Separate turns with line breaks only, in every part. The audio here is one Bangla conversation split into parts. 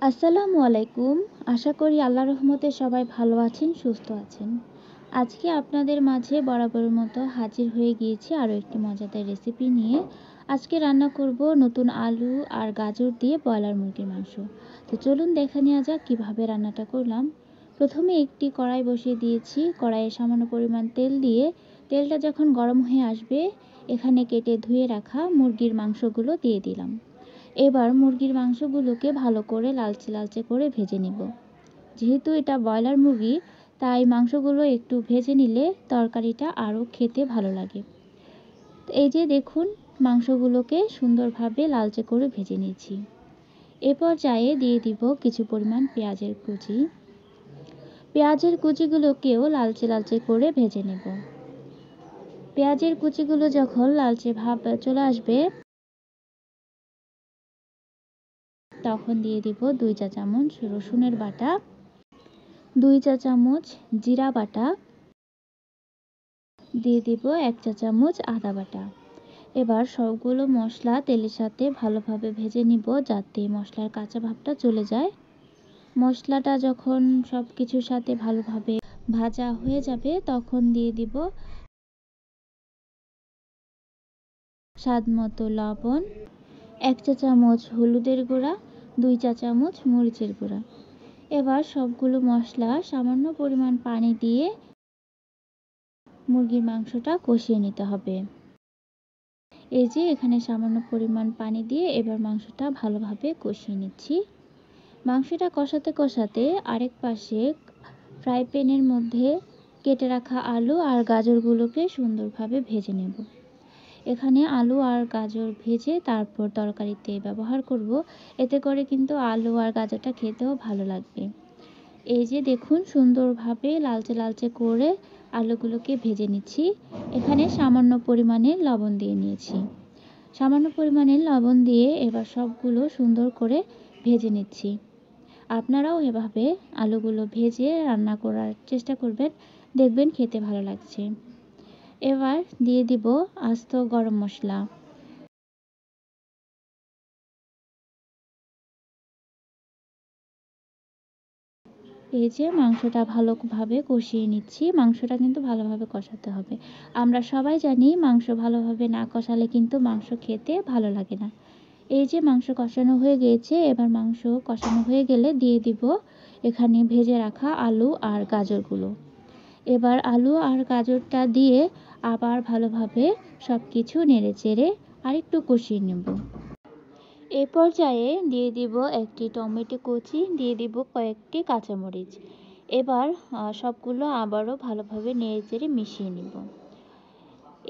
আসসালামু আলাইকুম। আশা করি আল্লাহর রহমতে সবাই ভালো আছেন, সুস্থ আছেন। আজকে আপনাদের মাঝে বরাবরের মতো হাজির হয়ে গিয়েছি আরও একটি মজাদার রেসিপি নিয়ে। আজকে রান্না করব নতুন আলু আর গাজর দিয়ে ব্রয়লার মুরগির মাংস। তো চলুন দেখে নেওয়া যাক কীভাবে রান্নাটা করলাম। প্রথমে একটি কড়াই বসিয়ে দিয়েছি। কড়াইয়ে সামান্য পরিমাণ তেল দিয়ে তেলটা যখন গরম হয়ে আসবে, এখানে কেটে ধুয়ে রাখা মুরগির মাংসগুলো দিয়ে দিলাম। এবার মুরগির মাংসগুলোকে ভালো করে লালচে লালচে করে ভেজে নিব। যেহেতু এটা ব্রয়লার মুরগি, তাই মাংসগুলো একটু ভেজে নিলে তরকারিটা আরও খেতে ভালো লাগে। এই যে দেখুন, মাংসগুলোকে সুন্দরভাবে লালচে করে ভেজে নিয়েছি। এ পর্যায়ে দিয়ে দিব কিছু পরিমাণ পেঁয়াজের কুচি। পেঁয়াজের কুচিগুলোকেও লালচে লালচে করে ভেজে নেব। পেঁয়াজের কুচিগুলো যখন লালচে ভাব চলে আসবে, তখন দিয়ে দিব 2 চা চামচ রসুনের বাটা, 2 চা চামচ জিরা বাটা, দিয়ে দিব 1 চা চামচ আদা বাটা। এবার সবগুলো মশলা তেলের সাথে ভালোভাবে ভেজে নিব, যাতে মশলার কাঁচা ভাবটা চলে যায়। মশলাটা যখন সব কিছুর সাথে ভালোভাবে ভাজা হয়ে যাবে, তখন দিয়ে দিব স্বাদ মতো লবণ, 1 চা চামচ হলুদের গুঁড়া, 2 চা চামচ মরিচের গুঁড়া। এবার সবগুলো মশলা সামান্য পরিমাণ পানি দিয়ে মুরগির মাংসটা কষিয়ে নিতে হবে। এই যে এখানে সামান্য পরিমাণ পানি দিয়ে এবার মাংসটা ভালোভাবে কষিয়ে নিচ্ছি। মাংসটা কষাতে কষাতে আরেক পাশে ফ্রাই প্যানের মধ্যে কেটে রাখা আলু আর গাজরগুলোকে সুন্দরভাবে ভেজে নেব। এখানে আলু আর গাজর ভেজে তারপর তরকারিতে ব্যবহার করব। এতে করে কিন্তু আলু আর গাজরটা খেতেও ভালো লাগবে। এই যে দেখুন, সুন্দরভাবে লালচে লালচে করে আলুগুলোকে ভেজে নিচ্ছি। এখানে সামান্য পরিমাণে লবণ দিয়ে নিয়েছি। সামান্য পরিমাণে লবণ দিয়ে এবার সবগুলো সুন্দর করে ভেজে নিচ্ছি। আপনারাও এভাবে আলুগুলো ভেজে রান্না করার চেষ্টা করবেন, দেখবেন খেতে ভালো লাগছে। এবার দিয়ে দিব আস্ত গরম মশলা। এই যে মাংসটা ভালোভাবে কষিয়ে নিচ্ছি। মাংসটা কিন্তু ভালোভাবে কষাতে হবে। আমরা সবাই জানি মাংস ভালোভাবে না কষালে কিন্তু মাংস খেতে ভালো লাগে না। এই যে মাংস কষানো হয়ে গিয়েছে। এবার মাংস কষানো হয়ে গেলে দিয়ে দিব এখানে ভেজে রাখা আলু আর গাজরগুলো। এবার আলু আর গাজরটা দিয়ে আবার ভালোভাবে সব কিছু নেড়ে চেড়ে আরেকটু কষিয়ে নেব। এই পর্যায়ে দিয়ে দিব একটি টমেটো কুচি, দিয়ে দিব কয়েকটি কাঁচামরিচ। এবার সবগুলো আবারও ভালোভাবে নেড়েচেড়ে মিশিয়ে নিব।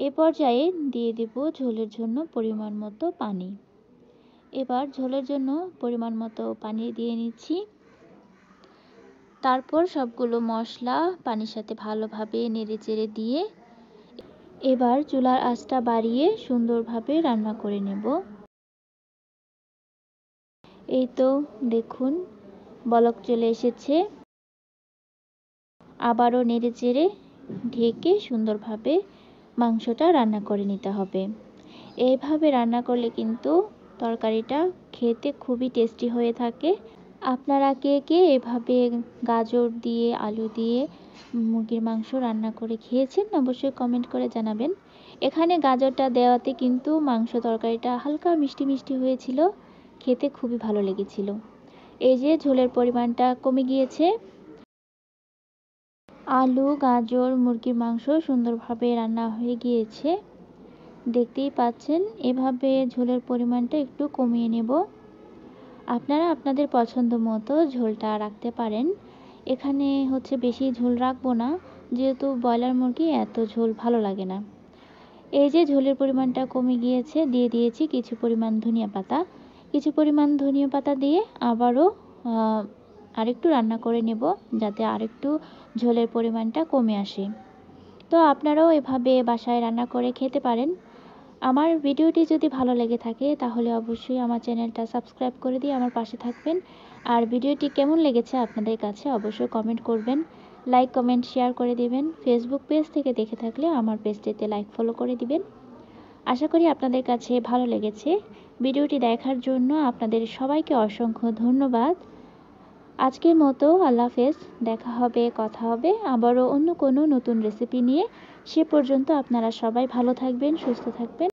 এ পর্যায়ে দিয়ে দিব ঝোলের জন্য পরিমাণ মতো পানি। এবার ঝোলের জন্য পরিমাণ মতো পানি দিয়ে নিচ্ছি। তারপর সবগুলো মশলা পানির সাথে ভালোভাবে নেড়েচেড়ে দিয়ে এবার চুলার আঁচটা বাড়িয়ে সুন্দরভাবে রান্না করে নেব। এই তো দেখুন, বলক চলে এসেছে। আবারও নেড়েচেড়ে ঢেকে সুন্দরভাবে মাংসটা রান্না করে নিতে হবে। এইভাবে রান্না করলে কিন্তু তরকারিটা খেতে খুবই টেস্টি হয়ে থাকে। আপনারা কে কে এভাবে গাজর দিয়ে আলু দিয়ে মুরগির মাংস রান্না করে খেয়েছেন, অবশ্যই কমেন্ট করে জানাবেন। এখানে গাজরটা দেওয়াতে কিন্তু মাংস তরকারিটা হালকা মিষ্টি মিষ্টি হয়েছিল, খেতে খুবই ভালো লেগেছিল। এই যে ঝোলের পরিমাণটা কমে গিয়েছে। আলু গাজর মুরগির মাংস সুন্দরভাবে রান্না হয়ে গিয়েছে, দেখতেই পাচ্ছেন। এভাবে ঝোলের পরিমাণটা একটু কমিয়ে নেব। আপনারা আপনাদের পছন্দ মতো ঝোলটা রাখতে পারেন। এখানে বেশি ঝোল রাখবো না, যেহেতু ব্রয়লার মুরগি এত ঝোল ভালো লাগে না। এই যে ঝোলের পরিমাণটা কমে গিয়েছে, দিয়ে দিয়েছি কিছু পরিমাণ ধনিয়া পাতা। কিছু পরিমাণ ধনিয়া পাতা দিয়ে আবারও আরেকটু রান্না করে নেব, যাতে আরেকটু ঝোলের পরিমাণটা কমে আসে। তো আপনারাও এভাবে বাসায় রান্না করে খেতে পারেন। আমার ভিডিওটি যদি ভালো লেগে থাকে তাহলে অবশ্যই আমার চ্যানেলটা সাবস্ক্রাইব করে দিয়ে আমার পাশে থাকবেন। আর ভিডিওটি কেমন লেগেছে আপনাদের কাছে অবশ্যই কমেন্ট করবেন, লাইক কমেন্ট শেয়ার করে দিবেন। ফেসবুক পেজ থেকে দেখে থাকলে আমার পেজটিতে লাইক ফলো করে দিবেন। আশা করি আপনাদের কাছে ভালো লেগেছে। ভিডিওটি দেখার জন্য আপনাদের সবাইকে অসংখ্য ধন্যবাদ। আজকের মতো আল্লাহ হাফেজ। দেখা হবে, কথা হবে আবারও অন্য কোনো নতুন রেসিপি নিয়ে। সে পর্যন্ত আপনারা সবাই ভালো থাকবেন, সুস্থ থাকবেন।